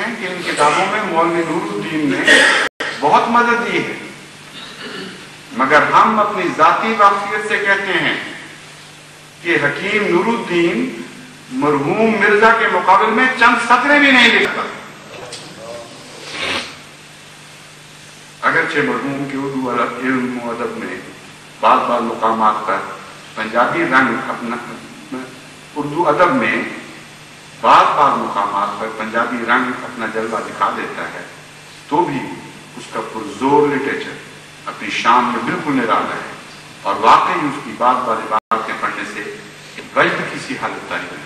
ہیں کہ ان کتابوں میں مولوی نور الدین نے بہت مدد دی ہے، مگر ہم اپنی ذاتی واقفیت سے کہتے ہیں کہ حکیم نور الدین مرحوم مرزا کے مقابل میں چند سطریں بھی نہیں لکھتا، اگرچہ مرحوم کے اردو علم و ادب میں بعض مقامات پر پنجابی رنگ اپنا اردو ادب میں بعض مقامات پر پنجابی رنگ اپنا جلوہ دکھا دیتا ہے، تو بھی اس کا پرزور لٹریچر اپنی شان میں بالکل نرالا ہے، اور واقعی اس کی بعض عبارتیں پڑھنے سے وجد کی سی حالت طاری ہے۔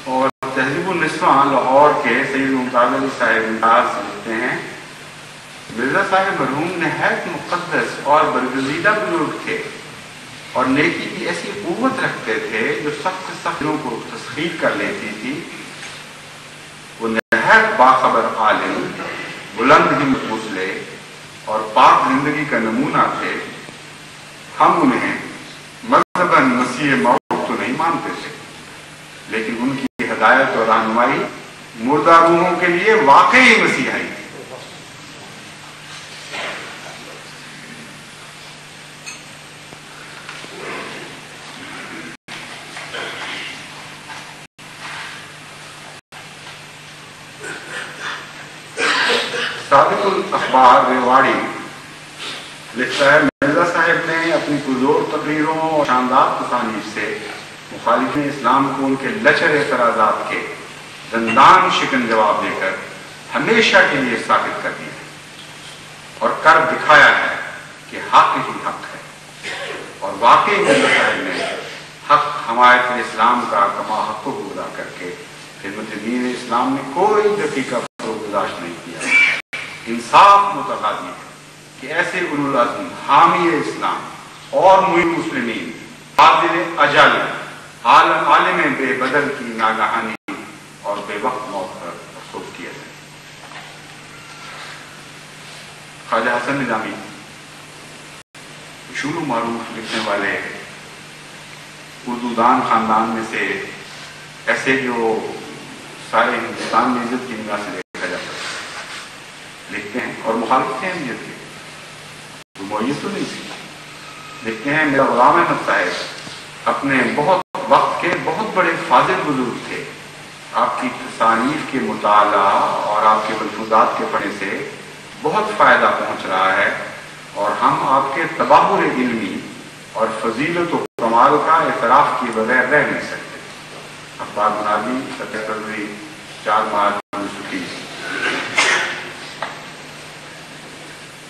اور تہذیب النسواں لاہور کے سید ممتاز علی صاحب انداز لکھتے ہیں، مرزا صاحب مرحوم نہایت مقدس اور برگزیدہ بزرگ تھے اور نیکی کی ایسی قوت رکھتے تھے جو سخت سے سخت دلوں کو تسخیر کر لیتی تھی۔ وہ نہایت باخبر عالم، بلند ہمت مصلح اور پاک زندگی کا نمونہ تھے۔ ہم انہیں مذہباً مسیح موعود تو نہیں مانتے تھے، لیکن ان کی ہدایت اور رہنمائی مردہ روحوں کے لیے واقعی مسیحائی تھی۔ صادق الاخبار ریواڑی لکھتا ہے، مرزا صاحب نے اپنی پرزور تقریروں اور شاندار تصانیف سے مخالفین اسلام کو ان کے لچر اعتراضات کے دندان شکن جواب دے کر ہمیشہ کے لیے ثابت کر دیا اور کر دکھایا ہے کہ حق ہی حق ہے، اور واقعی مرزا صاحب نے حق حمایت اسلام کا کما حق کو ادا کر کے خدمت دین اسلام میں کوئی دقیقہ برداشت نہیں کیا۔ انصاف متقاضی ہے کہ ایسے اولو العزم حامی اسلام اور معین مسلمین قادر اجل عالم بے بدل کی ناگہانی اور بے وقت موت پر افسوس کیا جائے۔ خواجہ حسن نظامی مشہور و معروف لکھنے والے اردو دان خاندان میں سے ایسے جو سارے ہندوستان میں عزت کی نگاہ سے دیکھا جاتا ہے، لکھتے ہیں اور مخالف ہیں نیت کے، تو معیت تو نہیں تھی، لکھتے ہیں میرا غلام احمد صاحب اپنے بہت وقت کے بہت بڑے فاضل بزرگ تھے، آپ کی تصانیف کے مطالعہ اور آپ کے ملفوظات کے پڑھنے سے بہت فائدہ پہنچ رہا ہے، اور ہم آپ کے تباہر علمی اور فضیلت و کمال کا اعتراف کیے بغیر رہ نہیں سکتے۔ اخبار منادی 17 فروری 4 مارچ 1930۔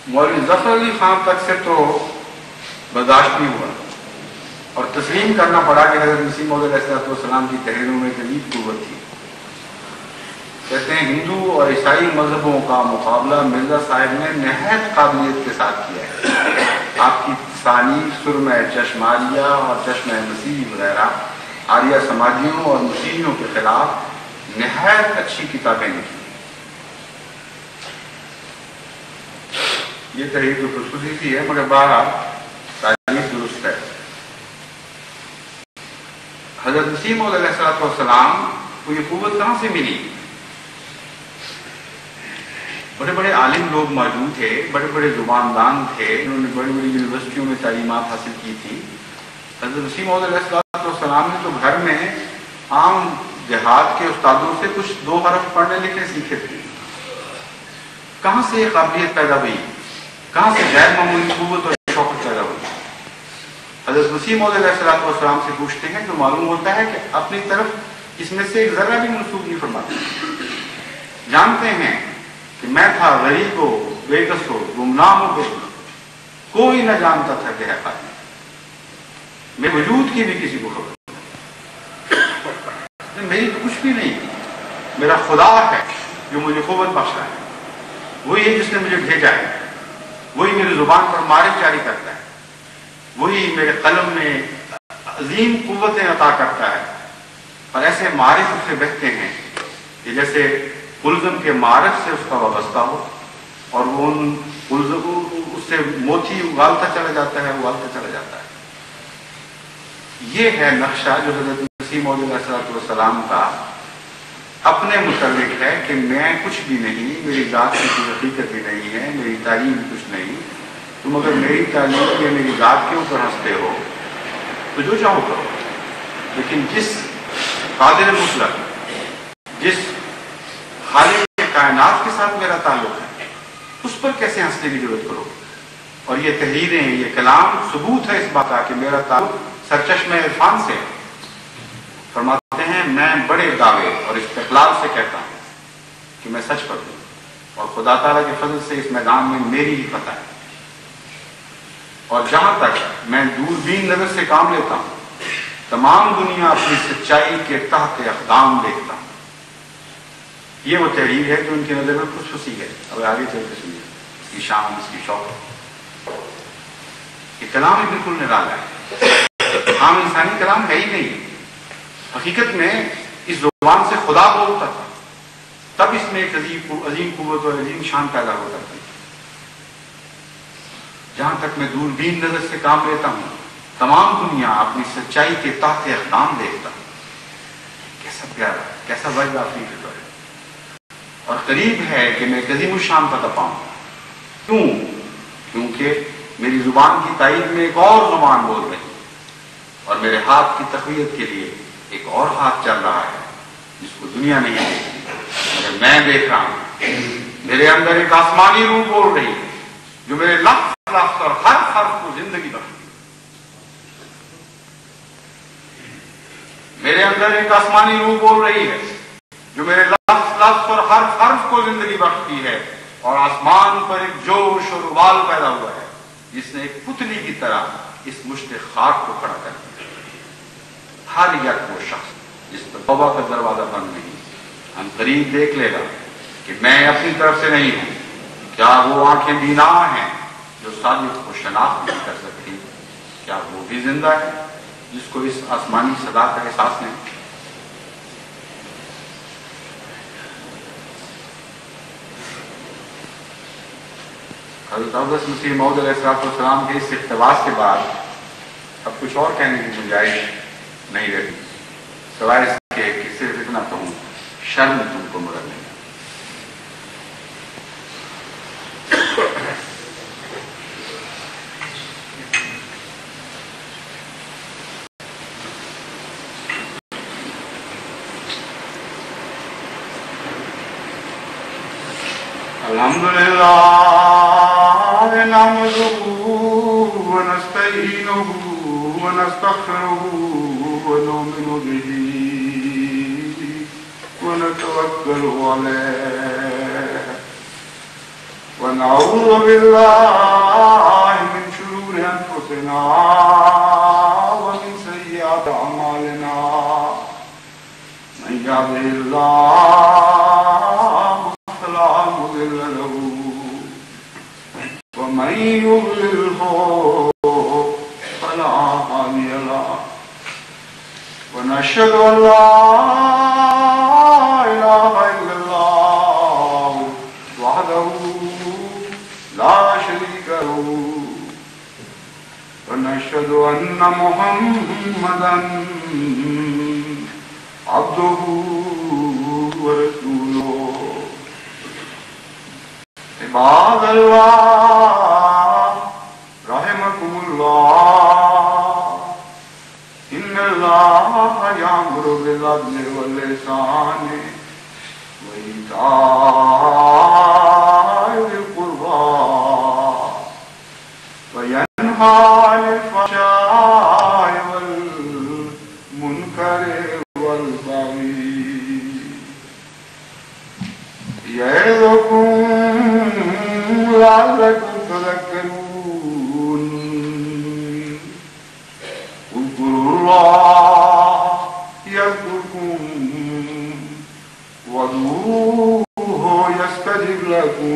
مولوی ظفر علی خان تک سے تو برداشت نہیں ہوا اور تسلیم کرنا پڑا کہ حضرت مسیح موعود علیہ السلام کی تحریروں میں جدید قوت تھی۔ کہتے ہیں ہندو اور عیسائی مذہبوں کا مقابلہ مرزا صاحب نے نہایت قابلیت کے ساتھ کیا ہے۔ آپ کی تصانیف سرمہ چشم عالیہ اور چشمہ مسیح وغیرہ آریہ سماجیوں اور مسیحیوں کے خلاف نہایت اچھی کتابیں لکھی۔ یہ تحریر تو خصوصی سی ہے مگر بہرحال تاریخ درست ہے۔ حضرت مسیح موعود علیہ السلام کو یہ قوت کہاں سے ملی؟ بڑے بڑے عالم لوگ موجود تھے، بڑے بڑے زباندان تھے، انہوں نے بڑی بڑی یونیورسٹیوں میں تعلیمات حاصل کی تھی۔ حضرت مسیح موعود علیہ السلام نے تو گھر میں عام دیہات کے استادوں سے کچھ 2 حرف پڑھنے لکھنے سیکھے تھے۔ کہاں سے یہ قابلیت پیدا ہوئی؟ کہاں سے غیر معمولی قوت اور شوقت پیدا ہوئی؟ حضرت مسیح موعود علیہ السلام سے پوچھتے ہیں تو معلوم ہوتا ہے کہ اپنی طرف اس میں سے ایک ذرہ بھی منسوخ نہیں فرماتے۔ جانتے ہیں کہ میں تھا غریب و بے کس و گمنام و بے کوئی نہ جانتا تھا کہ ہے قاتل، میرے وجود کی بھی کسی کو خبر نہیں، میری تو کچھ بھی نہیں، میرا خدا ہے جو مجھے قوت بخشا ہے، وہی ہے جس نے مجھے بھیجا ہے، وہی میری زبان پر معرف جاری کرتا ہے، وہی میرے قلم میں عظیم قوتیں عطا کرتا ہے، اور ایسے معرف اس سے بہتے ہیں کہ جیسے ملزم کے معرف سے اس کا وابستہ ہو، اور وہ اس سے موتی اگالتا چلا جاتا ہے، یہ ہے نقشہ جو حضرت مسیح موعود علیہ السلام کا اپنے متعلق ہے کہ میں کچھ بھی نہیں، میری ذات کی کوئی حقیقت بھی نہیں ہے، میری تعلیم بھی کچھ نہیں، تم اگر میری تعلیم یا میری ذات کے اوپر ہنستے ہو تو جو چاہو کرو، لیکن جس قادر مطلق، جس خالق کائنات کے ساتھ میرا تعلق ہے، اس پر کیسے ہنسنے کی ضرورت کرو؟ اور یہ تحریریں، یہ کلام ثبوت ہے اس بات کا کہ میرا تعلق سرچشمہ عرفان سے ہے۔ فرماتے ہیں میں بڑے دعوے اور استقلال سے کہتا ہوں کہ میں سچ پر ہوں، اور خدا تعالیٰ کے فضل سے اس میدان میں میری ہی فتح ہے، اور جہاں تک میں دوربین نظر سے کام لیتا ہوں تمام دنیا اپنی سچائی کے تحت اقدام دیکھتا ہوں۔ یہ وہ تحریر ہے جو ان کی نظر میں خصوصی ہے۔ اب آگے چل کے سنیے اس کی شان، اس کی شوق۔ یہ کلام ہی بالکل نرالا ہے، عام انسانی کلام ہے ہی نہیں۔ حقیقت میں اس زبان سے خدا بولتا تھا، تب اس میں ایک عظیم قوت اور عظیم شان پیدا ہوتا تھی۔ جہاں تک میں دوربین نظر سے کام لیتا ہوں تمام دنیا اپنی سچائی کے تحت اقدام دیکھتا ہوں۔ کیسا پیارا، کیسا وجہ اپنی فکر ہے، اور قریب ہے کہ میں ایک عظیم الشان فتح پاؤں۔ کیوں؟ کیونکہ میری زبان کی تائید میں ایک اور زبان بول رہی، اور میرے ہاتھ کی تقویت کے لیے ایک اور ہاتھ چل رہا ہے جس کو دنیا نہیں دیکھتی مگر میں دیکھ رہا ہوں۔ میرے اندر ایک آسمانی روح بول رہی ہے جو میرے لفظ اور ہر حرف کو زندگی بخشتی۔ میرے اندر ایک آسمانی روح بول رہی ہے جو میرے لفظ اور ہر حرف کو زندگی بخشتی ہے، اور آسمان پر ایک جوش اور ابال پیدا ہوا ہے جس نے ایک پتلی کی طرح اس مشت خاک کو کھڑا کر دیا۔ ہر یک وہ شخص جس پر توبہ کا دروازہ بند نہیں، ہم قریب دیکھ لے گا کہ میں اپنی طرف سے نہیں ہوں۔ کیا وہ آنکھیں بینا ہیں جو صادق کو شناخت نہیں کر سکتی؟ کیا وہ بھی زندہ ہے جس کو اس آسمانی صدا کا احساس نہیں؟ حضرت اقدس مسیح موعود علیہ السلام کے اس اقتباس کے بعد اب کچھ اور کہنے کی گنجائش نہیں رہتی سوائے اس کے کہ صرف اتنا کہوں، شرم تم کو مگر نہیں۔ الحمدللہ نحمدہ ونستعینہ ونستغفرہ ونؤمن بہ ونتوکل علیہ ونعوذ باللہ من شرور انفسنا ومن سیئات اعمالنا من یهده اللہ فلا مضل له ومن يضلله فلا هادي له ونشهد ان لا اله الا الله وحده لا شريك له ونشهد ان محمدا عبده ورسوله۔ عباد اللہ رحمکم اللہ، ان اللہ یامر بالعدل والاحسان وایتاء ذی القربی وینہی عن الفحشاء والمنکر والبغی یعظکم لعلکم تذکرون۔ اذکروا اللہ یذکرکم وادعوہ یستجب لکم